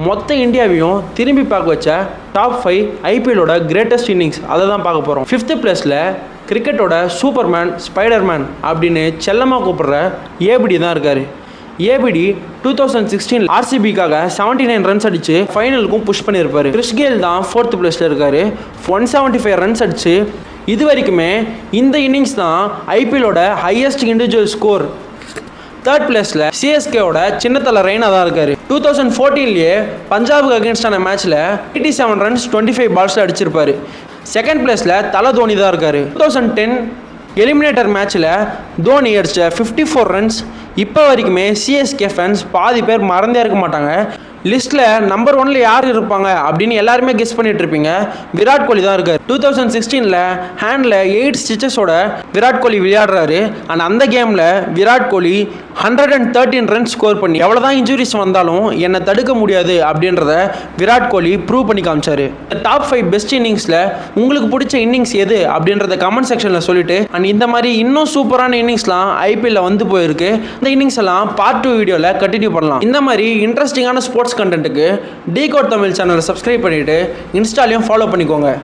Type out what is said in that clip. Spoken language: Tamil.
மொத்த இந்தியாவையும் திரும்பி பார்க்க வச்ச டாப் 5 ஐபிஎல்லோட கிரேட்டஸ்ட் இன்னிங்ஸ் அதை தான் பார்க்க போகிறோம். 5th பிளேஸில் கிரிக்கெட்டோட சூப்பர்மேன், ஸ்பைடர்மேன் அப்படின்னு செல்லமாக கூப்பிடுற ஏபிடி தான் இருக்கார். ஏபிடி 2016 ஆர்சிபிக்காக 79 ரன்ஸ் அடித்து ஃபைனலுக்கும் புஷ் பண்ணியிருப்பார். கிறிஸ் கெயில் தான் 4th பிளேஸில் இருக்கார். 175 ரன்ஸ் அடித்து இது வரைக்குமே இந்த இன்னிங்ஸ் தான் ஐபிஎல்லோட ஹையஸ்ட் இண்டிவிஜுவல் ஸ்கோர். 3rd பிளேஸில் சிஎஸ்கேவோட சின்னத்தலை ரெய்னா தான் இருக்கார். 2014 பஞ்சாபுக்கு அகேன்ஸ்டான மேட்ச்சில் 87 ரன்ஸ் 25 பால்ஸில் அடிச்சிருப்பார். 2nd பிளேஸில் தலை தோனி தான் இருக்கார். 2010 எலிமினேட்டர் மேட்ச்சில் தோனி அடித்த 54 ரன்ஸ் இப்போ வரைக்குமே சிஎஸ்கே ஃபேன்ஸ் பாதி பேர் மறந்தே இருக்க மாட்டாங்க. லிஸ்ட்டில் நம்பர் 1 யார் இருப்பாங்க அப்படின்னு எல்லாருமே கெஸ் பண்ணிட்டு இருப்பீங்க. விராட் கோலி தான் இருக்கார். 2016 ஹேண்டில் 8 ஸ்டிச்சஸோட விராட் கோலி விளையாடுறாரு. அண்ட் அந்த கேமில் விராட் கோலி 113 ரன்ஸ் ஸ்கோர் பண்ணி எவ்வளோதான் இன்ஜுரிஸ் வந்தாலும் என்னை தடுக்க முடியாது அப்படின்றத விராட் கோலி ப்ரூவ் பண்ணி காமிச்சாரு. டாப் 5 பெஸ்ட் இன்னிங்ஸில் உங்களுக்கு பிடிச்ச இன்னிங்ஸ் எது அப்படின்றத கமெண்ட் செக்ஷனில் சொல்லிட்டு அண்ட் இந்த மாதிரி இன்னும் சூப்பரான இன்னிங்ஸ்லாம் ஐபிஎல்ல வந்து போயிருக்கு. இந்த இன்னிங்ஸ் எல்லாம் பார்ட் 2 வீடியோவில் கண்டினியூ பண்ணலாம். இந்த மாதிரி இன்ட்ரெஸ்டிங்கான ஸ்போர்ட்ஸ் கண்டென்ட்டுக்கு டிகோட் தமிழ் சேனலை சப்ஸ்கிரைப் பண்ணிவிட்டு இன்ஸ்டாலையும் ஃபாலோ பண்ணிக்கோங்க.